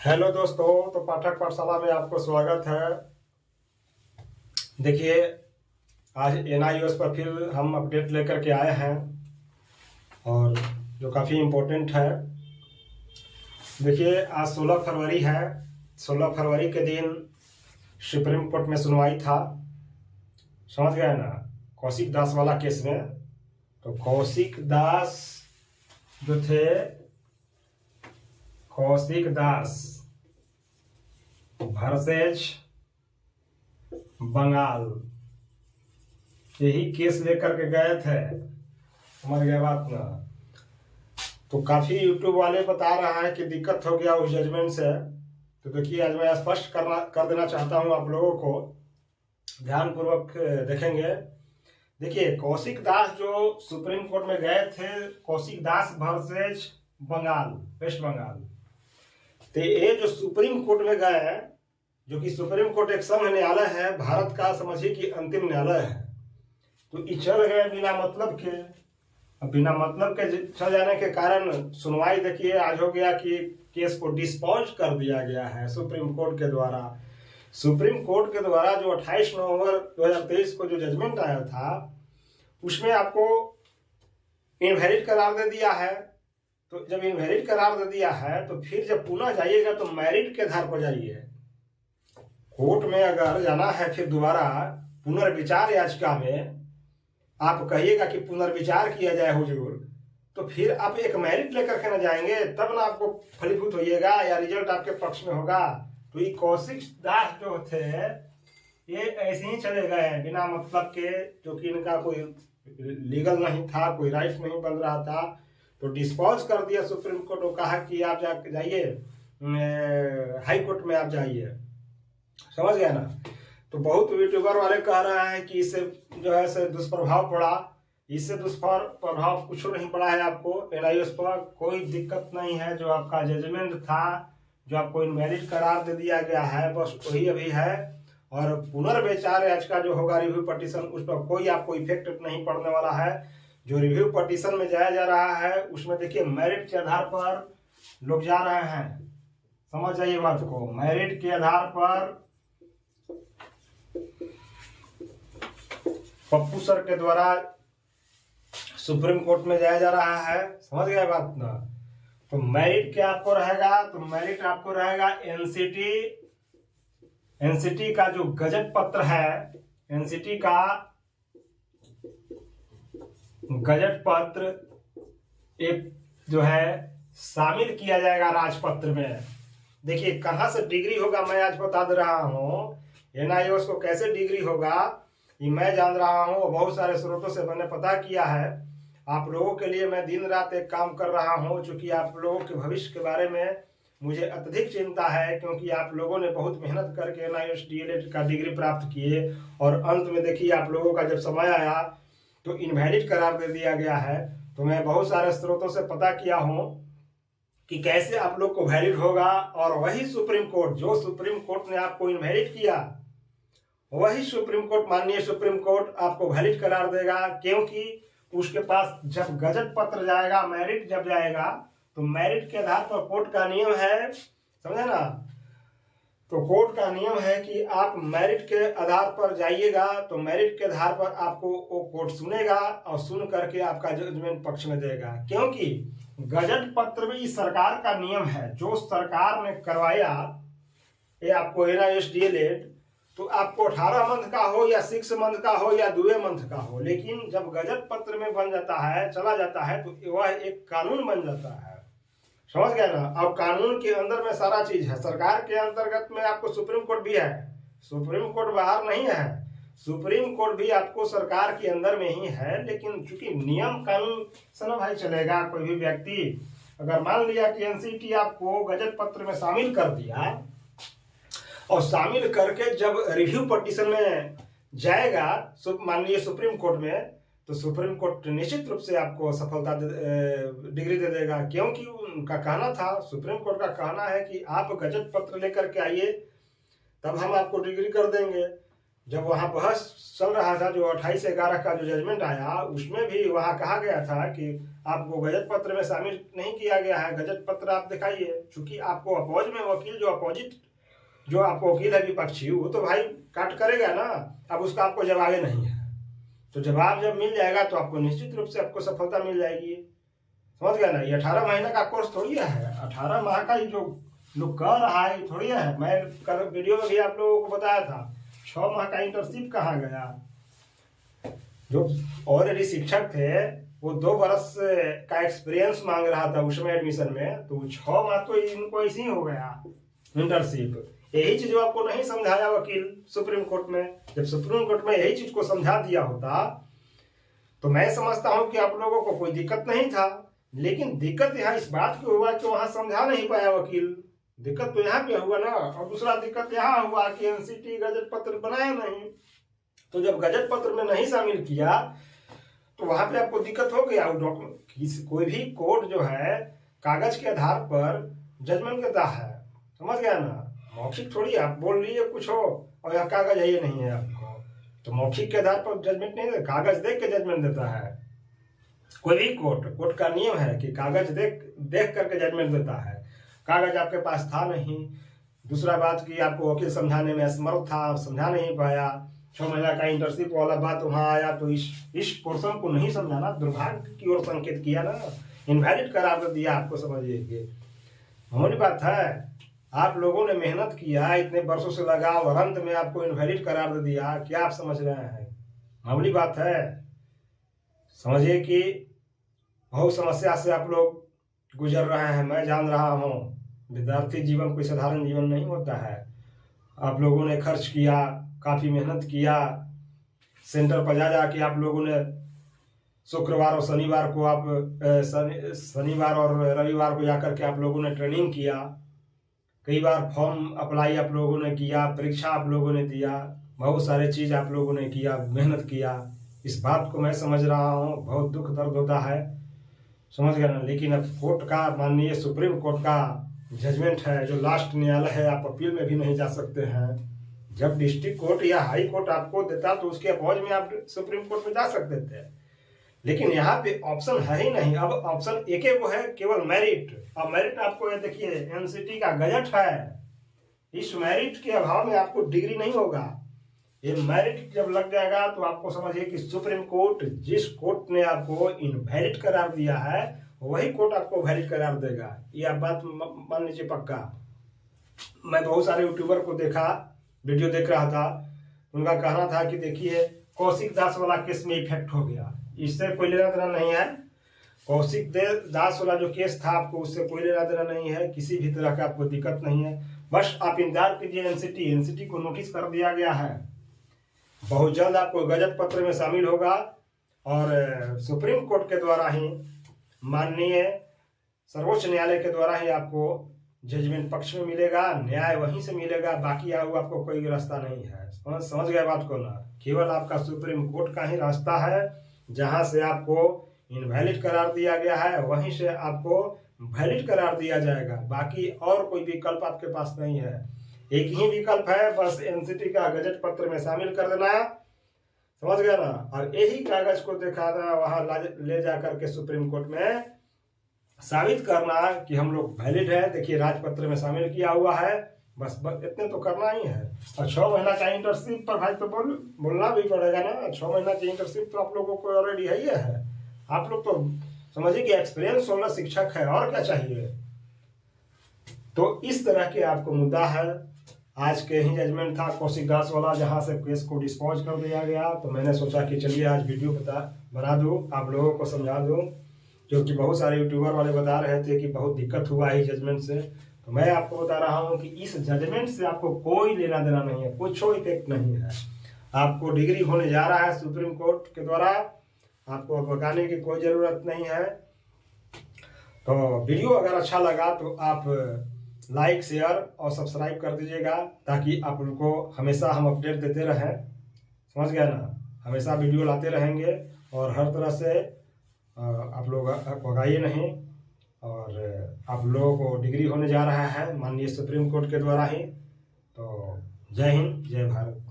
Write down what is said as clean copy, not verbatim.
Hello दोस्तों, तो पाठक पाठशाला में आपको स्वागत है। देखिए, आज एनआईओएस पर फिर हम अपडेट लेकर के आए हैं और जो काफ़ी इम्पोर्टेंट है। देखिए, आज 16 फरवरी है। 16 फरवरी के दिन सुप्रीम कोर्ट में सुनवाई था, समझ गए ना, कौशिक दास वाला केस में। तो कौशिक दास जो थे, कौशिक दास वर्सेज बंगाल, यही केस लेकर के गए थे, समझ गए बात ना। तो काफी यूट्यूब वाले बता रहा है कि दिक्कत हो गया उस जजमेंट से। तो देखिए, आज मैं स्पष्ट कर देना चाहता हूं आप लोगों को, ध्यानपूर्वक देखेंगे। देखिए, कौशिक दास जो सुप्रीम कोर्ट में गए थे, कौशिक दास वर्सेज बंगाल, वेस्ट बंगाल। तो ये जो सुप्रीम कोर्ट में गए, जो कि सुप्रीम कोर्ट एक संघ न्यायालय है, भारत का समझिए कि अंतिम न्यायालय है। तो ये चल गए बिना मतलब के। अब बिना मतलब के चल जाने के कारण सुनवाई देखिए आज हो गया कि केस को डिस्पॉज कर दिया गया है सुप्रीम कोर्ट के द्वारा। सुप्रीम कोर्ट के द्वारा जो 28 नवंबर 2023 को जो जजमेंट आया था, उसमें आपको इनवैलिड करार दे दिया है। तो जब इनवैलिड करार दे दिया है, तो फिर जब पुनः जाइएगा तो मेरिट के आधार पर जाइए। कोर्ट में अगर जाना है फिर दोबारा पुनर्विचार याचिका में, आप कहिएगा कि पुनर्विचार किया जाए हुजूर, तो फिर आप एक मेरिट लेकर के ना जाएंगे, तब ना आपको फलीभूत होइएगा या रिजल्ट आपके पक्ष में होगा। तो ये कौशिक दास जो थे, ये ऐसे ही चले गए बिना मतलब के, जो कि इनका कोई लीगल नहीं था, कोई राइट नहीं बन रहा था। तो डिस्पॉज कर दिया सुप्रीम कोर्ट को, कहा कि आप जाइए हाई कोर्ट में, आप जाइए, समझ गया ना। तो बहुत यूट्यूबर वाले कह रहे हैं कि इससे जो है से दुष्प्रभाव पड़ा। इससे दुष्प्रभाव कुछ नहीं पड़ा है। आपको एनआईओएस पर कोई दिक्कत नहीं है। जो आपका जजमेंट था, जो आपको इनवैलिड करार दे दिया गया है, बस वही अभी है। और पुनर्विचार याचिका जो होगा, रिव्यू पटिशन, उस पर कोई आपको इफेक्ट नहीं पड़ने वाला है। जो रिव्यू पटिशन में जाया जा रहा है, उसमें देखिए मेरिट के आधार पर लोग जा रहे हैं, समझ जाइए बात को। मेरिट के आधार पर पप्पू सर के द्वारा सुप्रीम कोर्ट में जाया जा रहा है, समझ गए बात ना। तो मेरिट क्या आपको रहेगा? तो मेरिट आपको रहेगा एनसीटी का जो गजट पत्र है, एनसीटी का गजट पत्र एक जो है शामिल किया जाएगा राजपत्र में। देखिए, कहां से डिग्री होगा मैं आज बता दे रहा हूं। एनआईओएस को कैसे डिग्री होगा ये मैं जान रहा हूं, बहुत सारे स्रोतों से मैंने पता किया है। आप लोगों के लिए मैं दिन रात एक काम कर रहा हूं, क्योंकि आप लोगों के भविष्य के बारे में मुझे अत्यधिक चिंता है, क्योंकि आप लोगों ने बहुत मेहनत करके एनआईओएस डीएलएड का डिग्री प्राप्त किए, और अंत में देखिए आप लोगों का जब समय आया तो इनवैलिड करार दे दिया गया है। तो मैं बहुत सारे स्रोतों से पता किया हूं कि कैसे आप लोग को वैलिड होगा, और वही सुप्रीम कोर्ट, जो सुप्रीम कोर्ट ने आपको इनवैलिड किया, वही सुप्रीम कोर्ट, माननीय सुप्रीम कोर्ट आपको वैलिड करार देगा। क्योंकि उसके पास जब गजट पत्र जाएगा, मेरिट जब जाएगा, तो मेरिट के आधार पर कोर्ट का नियम है, समझे ना। तो कोर्ट का नियम है कि आप मेरिट के आधार पर जाइएगा, तो मेरिट के आधार पर आपको वो कोर्ट सुनेगा, और सुन करके आपका जजमेंट पक्ष में देगा। क्योंकि गजट पत्र भी सरकार का नियम है, जो सरकार ने करवाया ये आपको एनआईओएस डीएलएड, तो आपको 18 मंथ का हो या 6 मंथ का हो या 2 मंथ का हो, लेकिन जब गजट पत्र में बन जाता है, चला जाता है, तो वह एक कानून बन जाता है, समझ गए ना। अब कानून के अंदर में सारा चीज है। सरकार के अंतर्गत में आपको सुप्रीम कोर्ट भी है, सुप्रीम कोर्ट बाहर नहीं है, सुप्रीम कोर्ट भी आपको सरकार के अंदर में ही है। लेकिन चूंकि नियम कानून से ना भाई चलेगा। कोई भी व्यक्ति अगर मान लिया कि एनसीटी आपको गजट पत्र में शामिल कर दिया, और शामिल करके जब रिव्यू पटिशन में जाएगा माननीय सुप्रीम कोर्ट में, तो सुप्रीम कोर्ट निश्चित रूप से आपको सफलता डिग्री दे देगा। क्योंकि उनका कहना था, सुप्रीम कोर्ट का कहना है कि आप गजट पत्र लेकर के आइए, तब हम आपको डिग्री कर देंगे। जब वहाँ बहस चल रहा था, जो 28/11 का जो जजमेंट आया, उसमें भी वहाँ कहा गया था कि आपको गजट पत्र में शामिल नहीं किया गया है, गजट पत्र आप दिखाइए। चूंकि आपको अपोज में वकील जो अपोजिट जो आपको वकील है विपक्षी, वो तो भाई काट करेगा ना। अब उसका आपको जवाब नहीं है, तो जवाब जब मिल जाएगा तो आपको निश्चित रूप से आपको सफलता मिल जाएगी। समझ गया ना। ये 18 महीने का कोर्स थोड़ी है, 18 माह का ही जो लोग कर रहा है थोड़ी है। मैं कल वीडियो में भी आप लोगों को बताया था 6 माह का इंटर्नशिप कहाँ गया। जो ऑलरेडी शिक्षक थे वो 2 बरस का एक्सपीरियंस मांग रहा था उसमें एडमिशन में, तो 6 माह तो इनको ऐसे ही हो गया इंटर्नशिप। यही चीज आपको नहीं समझाया वकील सुप्रीम कोर्ट में। जब सुप्रीम कोर्ट में यही चीज को समझा दिया होता तो मैं समझता हूं कि आप लोगों को कोई दिक्कत नहीं था। लेकिन दिक्कत यहाँ इस बात की हुआ कि वहां समझा नहीं पाया वकील। दिक्कत तो यहाँ पे हुआ ना। और दूसरा दिक्कत यहाँ हुआ कि एनसीटी गजट पत्र बनाया नहीं, तो जब गजट पत्र में नहीं शामिल किया तो वहां पे आपको दिक्कत हो गया। कोई भी कोर्ट जो है कागज के आधार पर जजमेंट देता है, समझ गया ना। मौखिक थोड़ी आप बोल रही है कुछ हो और यह कागज है ये नहीं है आपको, तो मौखिक के आधार पर जजमेंट नहीं देता, कागज देख के जजमेंट देता है। कोई भी कोर्ट का नियम है कि कागज देख करके जजमेंट देता है। कागज आपके पास था नहीं। दूसरा बात कि आपको वकील समझाने में असमर्थ था, समझा नहीं पाया। 6 महीना का इंटर्नशिप वाला बात वहां आया तो इस पोर्शन को नहीं समझाना, दुर्भाग्य की ओर संकेत किया ना, इनवैलिड करार दिया आपको। समझिए मामूली बात है। आप लोगों ने मेहनत किया, इतने वर्षों से लगा और अंत में आपको इनवैलिड करार दे दिया। क्या आप समझ रहे हैं? मामूली बात है। समझिए कि बहुत समस्या से आप लोग गुजर रहे हैं, मैं जान रहा हूं। विद्यार्थी जीवन कोई साधारण जीवन नहीं होता है। आप लोगों ने खर्च किया, काफी मेहनत किया, सेंटर पर जा जाके आप लोगों ने शुक्रवार और शनिवार को आप शनिवार और रविवार को जाकर के आप लोगों ने ट्रेनिंग किया। कई बार फॉर्म अप्लाई आप लोगों ने किया, परीक्षा आप लोगों ने दिया, बहुत सारे चीज आप लोगों ने किया, मेहनत किया। इस बात को मैं समझ रहा हूँ, बहुत दुख दर्द होता है, समझ गया ना। लेकिन अब कोर्ट का, माननीय सुप्रीम कोर्ट का जजमेंट है, जो लास्ट न्यायालय है, आप अपील में भी नहीं जा सकते हैं। जब डिस्ट्रिक्ट कोर्ट या हाई कोर्ट आपको देता तो उसके अपोज में आप सुप्रीम कोर्ट में जा सकते थे। लेकिन यहाँ पे ऑप्शन है ही नहीं। अब ऑप्शन एक वो है, केवल मेरिट। अब मेरिट आपको ये देखिए एनसीटी का गजट है, इस मेरिट के अभाव में आपको डिग्री नहीं होगा। ये मेरिट जब लग जाएगा तो आपको समझिए कि सुप्रीम कोर्ट, जिस कोर्ट ने आपको इनवैलिड करार दिया है, वही कोर्ट आपको वैलिड करार देगा। ये आप बात मान लीजिए पक्का। मैं बहुत सारे यूट्यूबर को देखा, वीडियो देख रहा था, उनका कहना था कि देखिए कौशिक दास वाला केस में इफेक्ट हो गया, इससे कोई लेना देना नहीं है। कौशिक दास वाला जो केस था आपको उससे कोई लेना देना नहीं है, किसी भी तरह का आपको दिक्कत नहीं है। बस आप इंतजार कीजिए, एनसीटी को नोटिस कर दिया गया है, बहुत जल्द आपको गजट पत्र में शामिल होगा और सुप्रीम कोर्ट के द्वारा ही, माननीय सर्वोच्च न्यायालय के द्वारा ही आपको जजमेंट पक्ष में मिलेगा, न्याय वहीं से मिलेगा। बाकी आपको कोई रास्ता नहीं है। समझ गए बात को ना। केवल आपका सुप्रीम कोर्ट का ही रास्ता है, जहां से आपको इनवैलिड करार दिया गया है वहीं से आपको वैलिड करार दिया जाएगा। बाकी और कोई विकल्प आपके पास नहीं है। एक ही विकल्प है, बस एनसीटी का गजट पत्र में शामिल कर देना, समझ गया ना। और यही कागज को दिखाना, वहां ले जाकर के सुप्रीम कोर्ट में साबित करना कि हम लोग वैलिड है, देखिए राजपत्र में शामिल किया हुआ है। बस इतने तो करना ही है। और 6 महीना का इंटर्नशिप पर भाई तो बोलना भी पड़ेगा ना। 6 महीना की इंटर्नशिप तो आप लोगों को ऑलरेडी है ही है। आप लोग तो समझिए कि एक्सपीरियंस वाला शिक्षक है, और क्या चाहिए। तो इस तरह के आपको मुद्दा है। आज के ही जजमेंट था कौशिक दास वाला, जहां से केस को डिस्पोज कर दिया गया। तो मैंने सोचा कि चलिए आज वीडियो बना दूं, आप लोगों को समझा दूं, क्योंकि बहुत सारे यूट्यूबर वाले बता रहे थे कि बहुत दिक्कत हुआ है जजमेंट से। तो मैं आपको बता रहा हूं कि इस जजमेंट से आपको कोई लेना देना नहीं है, कुछ इफेक्ट नहीं है। आपको डिग्री होने जा रहा है सुप्रीम कोर्ट के द्वारा, आपको भगाने की कोई जरूरत नहीं है। तो वीडियो अगर अच्छा लगा तो आप लाइक, शेयर और सब्सक्राइब कर दीजिएगा, ताकि आप उनको हमेशा हम अपडेट देते रहें, समझ गया ना। हमेशा वीडियो लाते रहेंगे और हर तरह से आप लोग भगाइए नहीं। और आप लोगों को डिग्री होने जा रहा है माननीय सुप्रीम कोर्ट के द्वारा ही। तो जय हिंद, जय भारत।